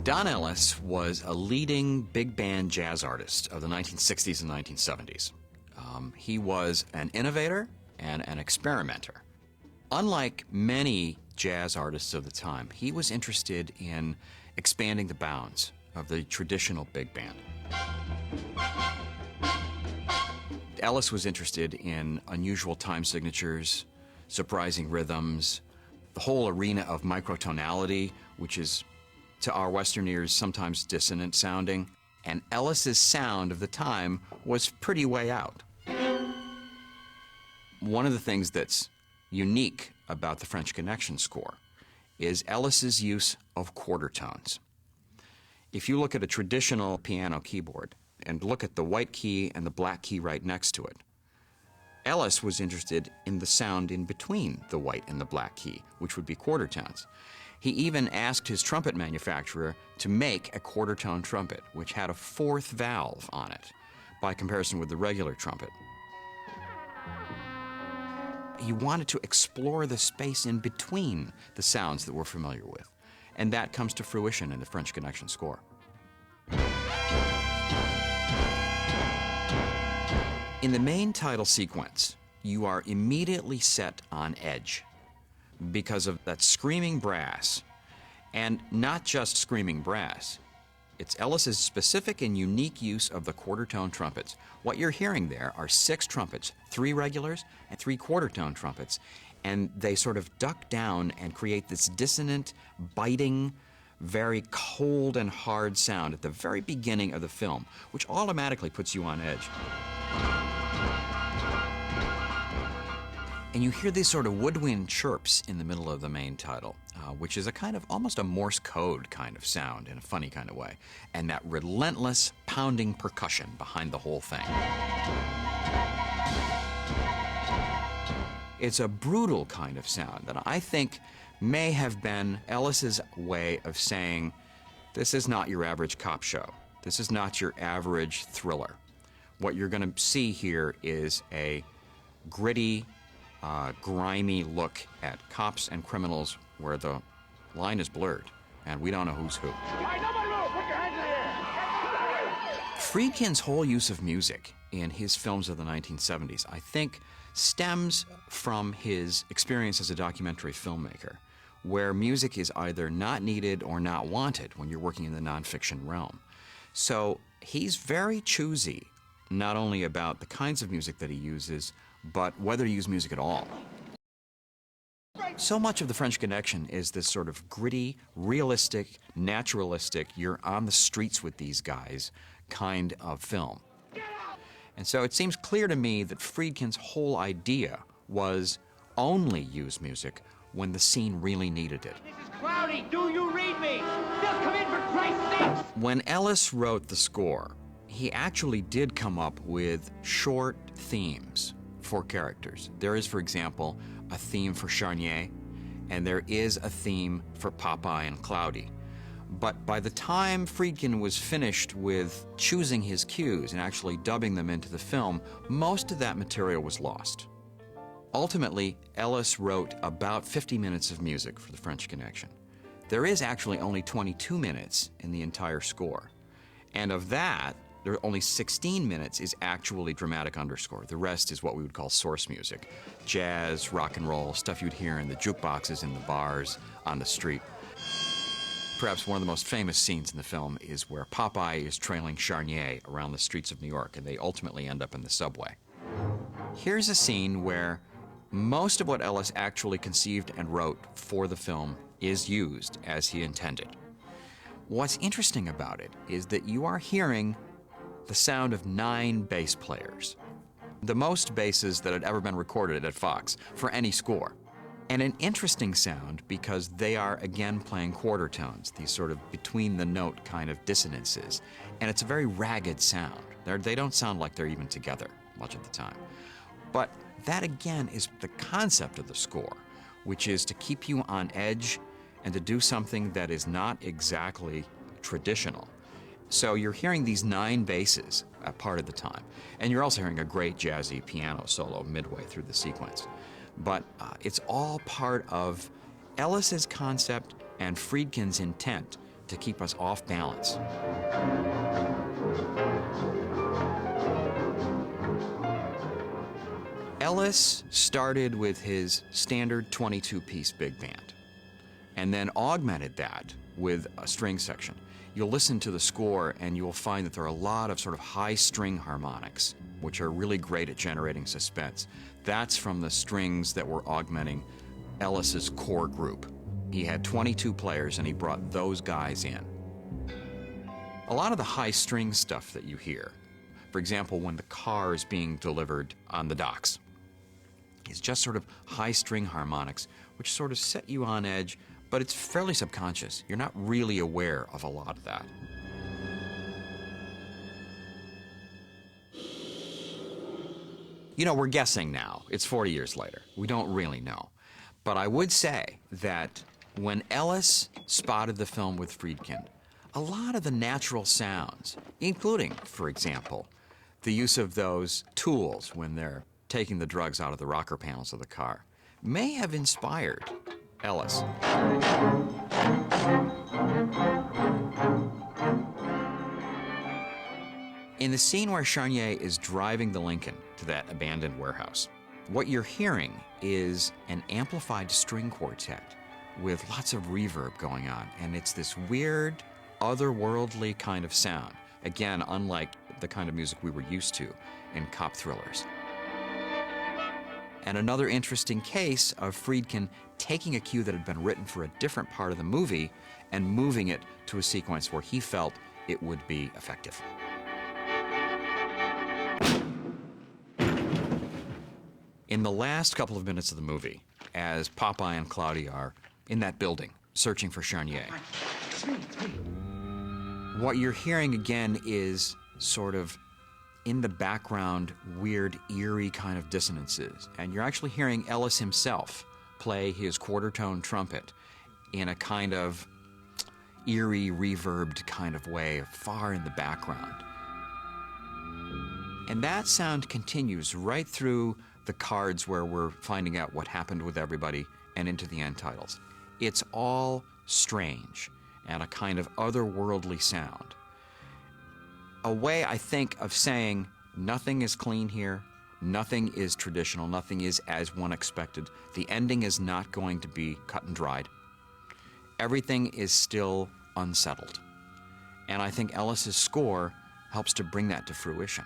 Don Ellis was a leading big band jazz artist of the 1960s and 1970s. He was an innovator and an experimenter. Unlike many jazz artists of the time, he was interested in expanding the bounds of the traditional big band. Ellis was interested in unusual time signatures, surprising rhythms, the whole arena of microtonality, which is, to our Western ears, sometimes dissonant sounding. And Ellis's sound of the time was pretty way out. One of the things that's unique about the French Connection score is Ellis's use of quarter tones. If you look at a traditional piano keyboard and look at the white key and the black key right next to it, Ellis was interested in the sound in between the white and the black key, which would be quarter tones. He even asked his trumpet manufacturer to make a quarter tone trumpet, which had a fourth valve on it, by comparison with the regular trumpet. He wanted to explore the space in between the sounds that we're familiar with, and that comes to fruition in the French Connection score. In the main title sequence, you are immediately set on edge because of that screaming brass, and not just screaming brass. It's Ellis's specific and unique use of the quarter-tone trumpets. What you're hearing there are 6 trumpets, 3 regulars and 3 quarter-tone trumpets, and they sort of duck down and create this dissonant, biting, very cold and hard sound at the very beginning of the film, which automatically puts you on edge. And you hear these sort of woodwind chirps in the middle of the main title, which is a kind of almost a Morse code kind of sound in a funny kind of way, and that relentless pounding percussion behind the whole thing. It's a brutal kind of sound that I think may have been Ellis's way of saying, this is not your average cop show. This is not your average thriller. What you're going to see here is a gritty, grimy look at cops and criminals where the line is blurred and we don't know who's who. Friedkin's whole use of music in his films of the 1970s, I think, stems from his experience as a documentary filmmaker, where music is either not needed or not wanted when you're working in the nonfiction realm. So he's very choosy, not only about the kinds of music that he uses, but whether to use music at all. So much of the French Connection is this sort of gritty, realistic, naturalistic, you're on the streets with these guys kind of film. And so it seems clear to me that Friedkin's whole idea was only use music when the scene really needed it. This is cloudy. Do you read me? Just come in for Christ's sake! When Ellis wrote the score, he actually did come up with short themes for characters. There is, for example, a theme for Charnier, and there is a theme for Popeye and Cloudy. But by the time Friedkin was finished with choosing his cues and actually dubbing them into the film, most of that material was lost. Ultimately, Ellis wrote about 50 minutes of music for the French Connection. There is actually only 22 minutes in the entire score. And of that, there are only 16 minutes is actually dramatic underscore. The rest is what we would call source music. Jazz, rock and roll, stuff you'd hear in the jukeboxes, in the bars, on the street. Perhaps one of the most famous scenes in the film is where Popeye is trailing Charnier around the streets of New York, and they ultimately end up in the subway. Here's a scene where most of what Ellis actually conceived and wrote for the film is used as he intended. What's interesting about it is that you are hearing the sound of 9 bass players, the most basses that had ever been recorded at Fox for any score. And an interesting sound because they are again playing quarter tones, these sort of between the note kind of dissonances. And it's a very ragged sound. They don't sound like they're even together much of the time. But that again is the concept of the score, which is to keep you on edge and to do something that is not exactly traditional. So you're hearing these 9 basses a part of the time, and you're also hearing a great jazzy piano solo midway through the sequence. But it's all part of Ellis's concept and Friedkin's intent to keep us off balance. Ellis started with his standard 22-piece big band and then augmented that with a string section. You'll listen to the score and you'll find that there are a lot of sort of high string harmonics, which are really great at generating suspense. That's from the strings that were augmenting Ellis's core group. He had 22 players and he brought those guys in. A lot of the high string stuff that you hear, for example, when the car is being delivered on the docks, is just sort of high string harmonics, which sort of set you on edge, but it's fairly subconscious. You're not really aware of a lot of that. You know, we're guessing now. It's 40 years later. We don't really know. But I would say that when Ellis spotted the film with Friedkin, a lot of the natural sounds, including, for example, the use of those tools when they're taking the drugs out of the rocker panels of the car, may have inspired Ellis. In the scene where Charnier is driving the Lincoln to that abandoned warehouse, what you're hearing is an amplified string quartet with lots of reverb going on, and it's this weird, otherworldly kind of sound. Again, unlike the kind of music we were used to in cop thrillers. And another interesting case of Friedkin taking a cue that had been written for a different part of the movie and moving it to a sequence where he felt it would be effective. In the last couple of minutes of the movie, as Popeye and Cloudy are in that building searching for Charnier, what you're hearing again is sort of in the background, weird, eerie kind of dissonances. And you're actually hearing Ellis himself play his quarter-tone trumpet in a kind of eerie, reverbed kind of way, far in the background. And that sound continues right through the cards where we're finding out what happened with everybody and into the end titles. It's all strange and a kind of otherworldly sound. A way, I think, of saying nothing is clean here, nothing is traditional, nothing is as one expected. The ending is not going to be cut and dried. Everything is still unsettled. And I think Ellis's score helps to bring that to fruition.